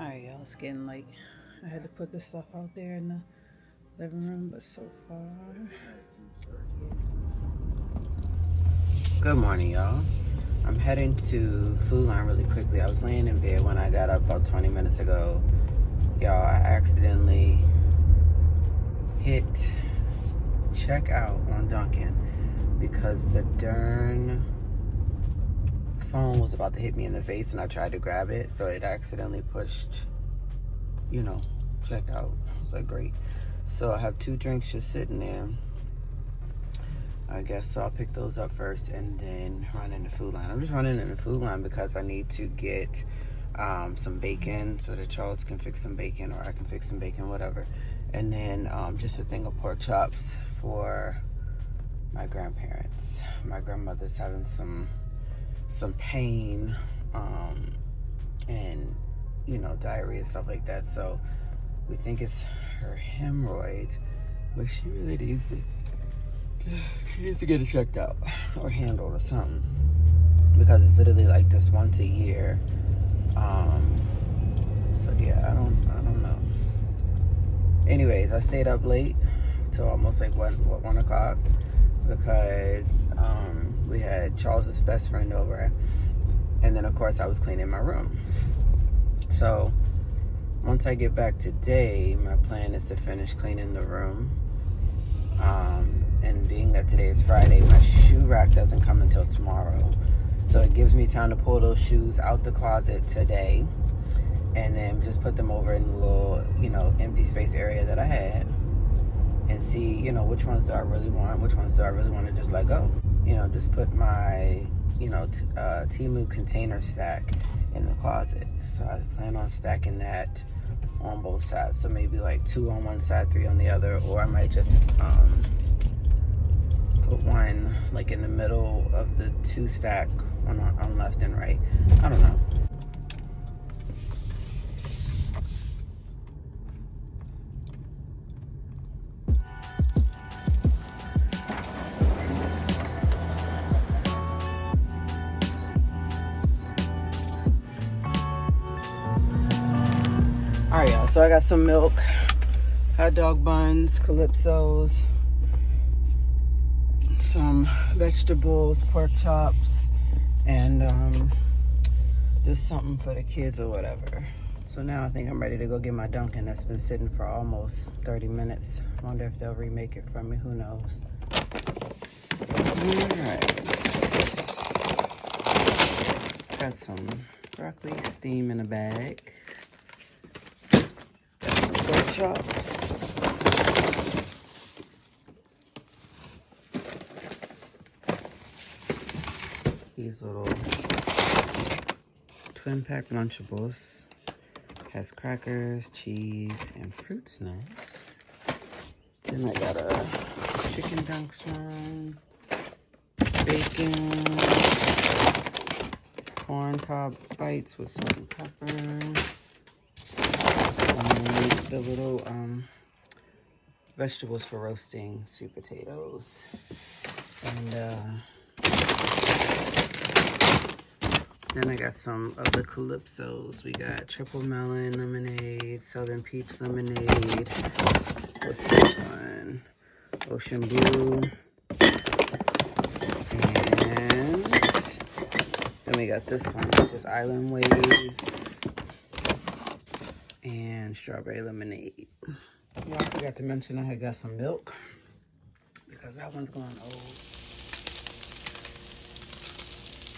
Alright, y'all, it's getting late. I had to put this stuff out there in the living room, but so far. Good morning, y'all. I'm heading to Food Line really quickly. I was laying in bed when I got up about 20 minutes ago. Y'all, I accidentally hit checkout on Dunkin' because the darn phone was about to hit me in the face and I tried to grab it, so it accidentally pushed, checkout. I was like, great. So I have 2 drinks just sitting there. I guess so I'll pick those up first and then run into Food Line. I'm just running into Food Line because I need to get some bacon so that Charles can fix some bacon, or I can fix some bacon, whatever. And then just a thing of pork chops for my grandparents. My grandmother's having some pain and diarrhea and stuff like that, so we think it's her hemorrhoids, but she really needs to get it checked out or handled or something, because it's literally like this once a year. So yeah, I don't know. Anyways, I stayed up late till almost like 1 o'clock because we had Charles's best friend over, and then of course I was cleaning my room. So once I get back today, my plan is to finish cleaning the room, and being that today is Friday, my shoe rack doesn't come until tomorrow, so it gives me time to pull those shoes out the closet today and then just put them over in the little empty space area that I had, and see which ones do I really want, which ones do I really want to just let go. Just put my Temu container stack in the closet. So I plan on stacking that on both sides, so maybe like 2 on one side, 3 on the other, or I might just put one like in the middle of the 2 stack on left and right. I don't know. Alright, y'all, so I got some milk, hot dog buns, calypsos, some vegetables, pork chops, and just something for the kids or whatever. So now I think I'm ready to go get my Dunkin' that's been sitting for almost 30 minutes. Wonder if they'll remake it for me, who knows. Alright. Got some broccoli steam in a bag. Pork chops. These little twin pack Lunchables. Has crackers, cheese, and fruit snacks. Then I got a chicken dunks one, bacon, corn cob bites with salt and pepper. And the little vegetables for roasting, sweet potatoes, and then I got some of the calypsos. We got triple melon lemonade, southern peach lemonade. What's this one? Ocean blue. And then we got this one, which is island wave and strawberry lemonade. Yeah, I forgot to mention I had got some milk because that one's going old.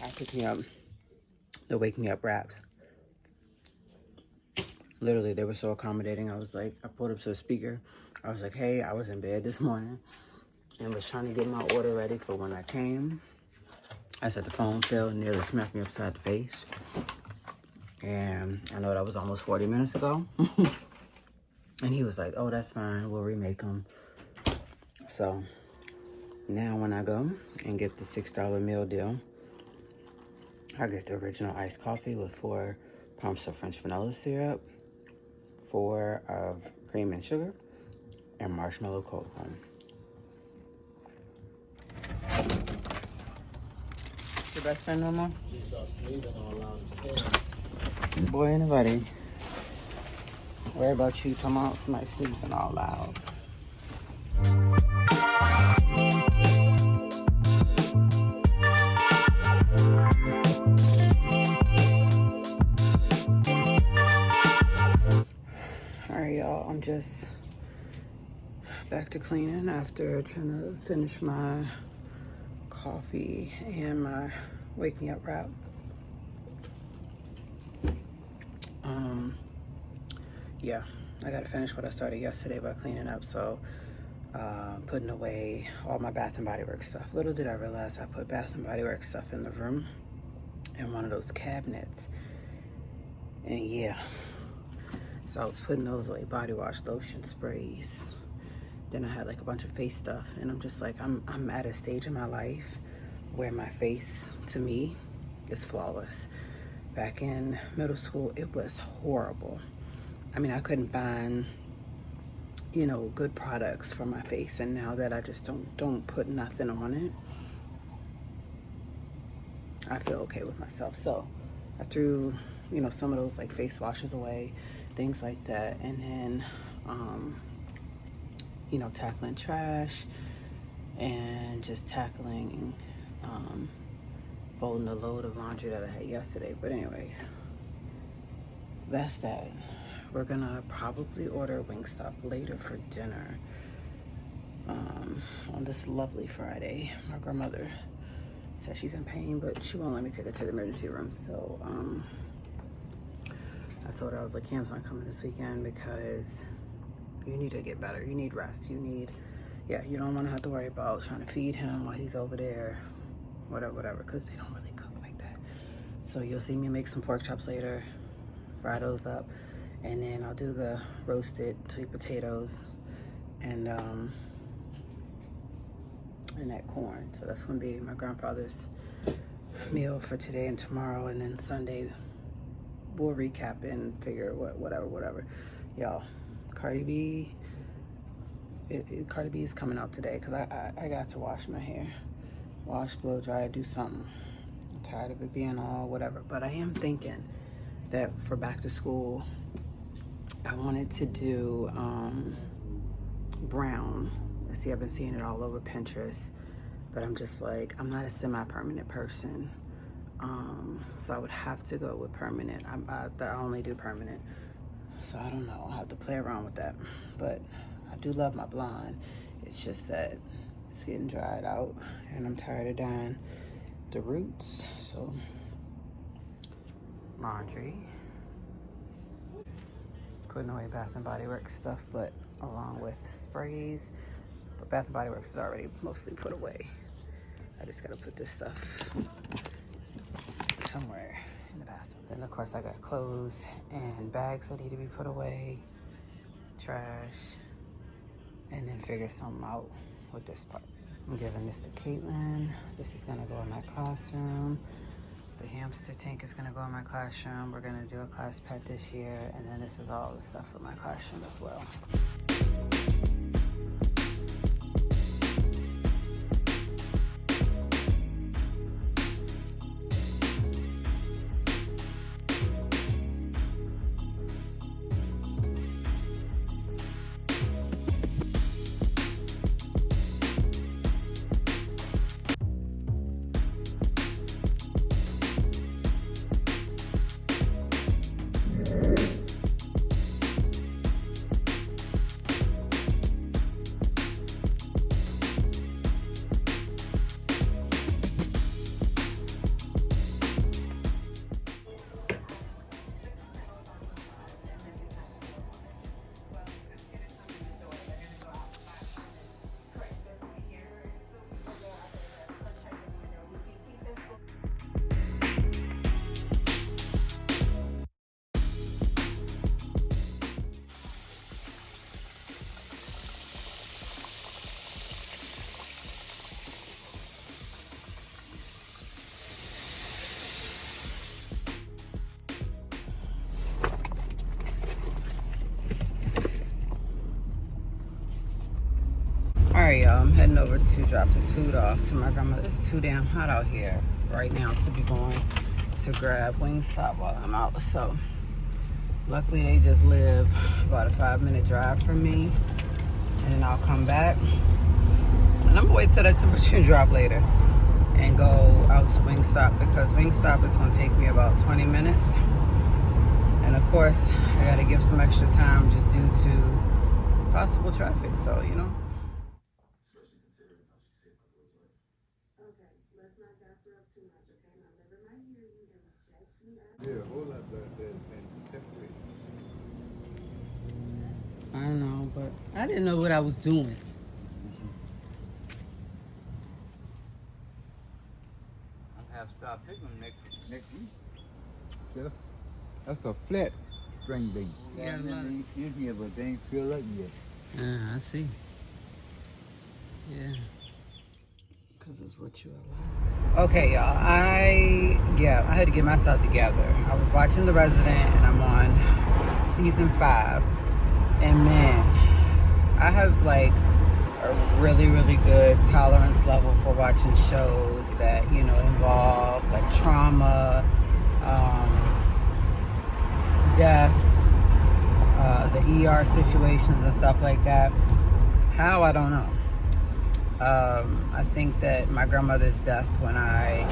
I picked me up the Wake Me Up wraps. Literally, they were so accommodating. I was like, I pulled up to the speaker. I was like, hey, I was in bed this morning and was trying to get my order ready for when I came. I said the phone fell and nearly smacked me upside the face. And I know that was almost 40 minutes ago. And he was like, oh, that's fine. We'll remake them. So now when I go and get the $6 meal deal, I get the original iced coffee with 4 pumps of French vanilla syrup, 4 of cream and sugar, and marshmallow cold foam. Your best friend no more? She started sneezing all around the skin. Boy, anybody. Worry about you talking about somebody sneezing all loud. Alright, y'all, I'm just back to cleaning after trying to finish my coffee and my wake me up wrap. Yeah, I gotta finish what I started yesterday by cleaning up. So putting away all my Bath and Body Works stuff. Little did I realize I put Bath and Body Works stuff in the room in one of those cabinets. And yeah, so I was putting those away, body wash, lotion, sprays. Then I had like a bunch of face stuff, and I'm just like, I'm at a stage in my life where my face, to me, is flawless. Back in middle school, it was horrible. I mean, I couldn't find, you know, good products for my face, and now that I just don't put nothing on it, I feel okay with myself. So I threw, you know, some of those like face washes away, things like that, and then you know, tackling trash and just tackling folding the load of laundry that I had yesterday. But anyways, that's that. We're gonna probably order Wingstop later for dinner on this lovely Friday. My grandmother said she's in pain, but she won't let me take her to the emergency room. So I told her, I was like, Cam's not coming this weekend because you need to get better. You need rest. You need, yeah, you don't want to have to worry about trying to feed him while he's over there, whatever, because they don't really cook like that. So you'll see me make some pork chops later, fry those up, and then I'll do the roasted sweet potatoes and that corn. So that's gonna be my grandfather's meal for today and tomorrow, and then Sunday we'll recap and figure whatever. Y'all, Cardi B is coming out today because I got to wash my hair. Wash, blow dry, do something. I'm tired of it being all whatever. But I am thinking that for back to school, I wanted to do brown. See, I've been seeing it all over Pinterest, but I'm just like, I'm not a semi-permanent person. So I would have to go with permanent. I only do permanent. So I don't know, I'll have to play around with that. But I do love my blonde. It's just that it's getting dried out and I'm tired of dyeing the roots. So laundry. Putting away Bath and Body Works stuff, but along with sprays. But Bath and Body Works is already mostly put away. I just gotta put this stuff somewhere in the bathroom. Then of course I got clothes and bags that need to be put away, trash, and then figure something out with this part. I'm giving this to Caitlin. This is gonna go in my classroom. The hamster tank is gonna go in my classroom. We're gonna do a class pet this year, and then this is all the stuff for my classroom as well. Alright, y'all, I'm heading over to drop this food off to my grandmother. It's too damn hot out here right now to be going to grab Wingstop while I'm out. So Luckily, they just live about a 5-minute drive from me. And then I'll come back. And I'm gonna wait till that temperature drop later and go out to Wingstop, because Wingstop is gonna take me about 20 minutes. And of course, I gotta give some extra time just due to possible traffic, so, you know. I don't know, but I didn't know what I was doing. I have to start picking them next week. Yeah. That's a flat string bean. Yeah, in here, but they ain't filled up yet. I see. Yeah. Because it's what you allow. Okay, y'all. I had to get myself together. I was watching The Resident, and I'm on season 5. And man, I have like a really, really good tolerance level for watching shows that, you know, involve like trauma, death, the ER situations and stuff like that. How, I don't know. I think that my grandmother's death when I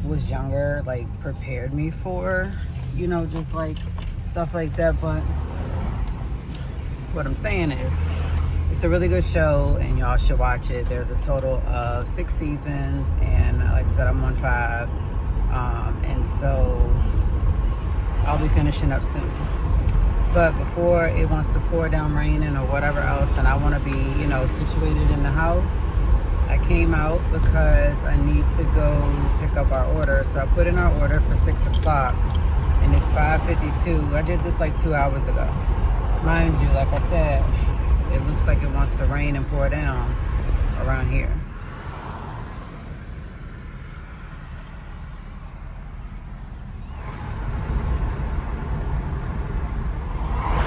was younger, like, prepared me for, you know, just like stuff like that. But what I'm saying is, it's a really good show and y'all should watch it. There's a total of 6 seasons, and like I said, I'm on 5. And so I'll be finishing up soon. But before it wants to pour down raining or whatever else, and I want to be, you know, situated in the house, I came out because I need to go pick up our order. So I put in our order for 6 o'clock, and it's 5:52. I did this like 2 hours ago. Mind you, like I said, it looks like it wants to rain and pour down around here.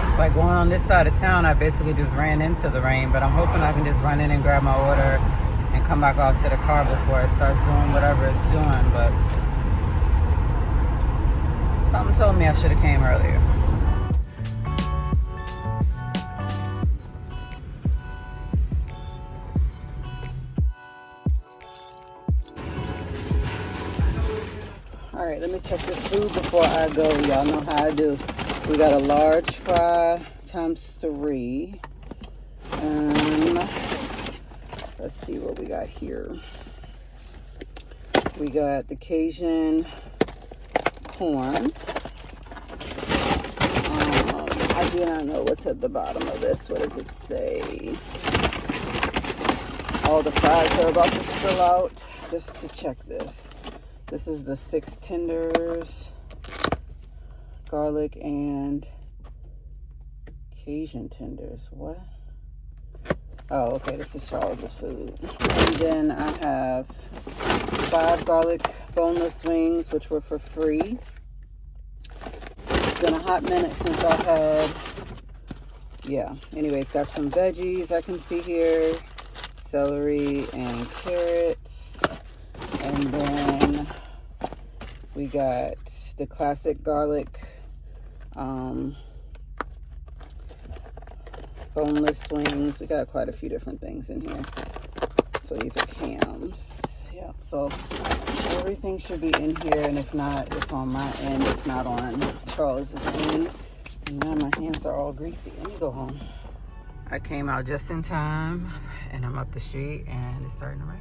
It's like going on this side of town, I basically just ran into the rain, but I'm hoping I can just run in and grab my order and come back out to the car before it starts doing whatever it's doing. But something told me I should have came earlier. All right, let me check this food before I go. Y'all know how I do. We got a large fry times 3. Let's see what we got here. We got the Cajun corn. I do not know what's at the bottom of this. What does it say? All the fries are about to spill out. Just to check this. This is the 6 tenders, garlic and Cajun tenders. What? Oh, okay, this is Charles's food. And then I have 5 garlic boneless wings, which were for free. It's been a hot minute since I had, yeah. Anyways, got some veggies I can see here. Celery and carrots. And then we got the classic garlic boneless wings. We got quite a few different things in here. So these are cams. Yeah, so everything should be in here, and if not, it's on my end. It's not on Charles's end. And now my hands are all greasy. Let me go home. I came out just in time, and I'm up the street, and it's starting to rain.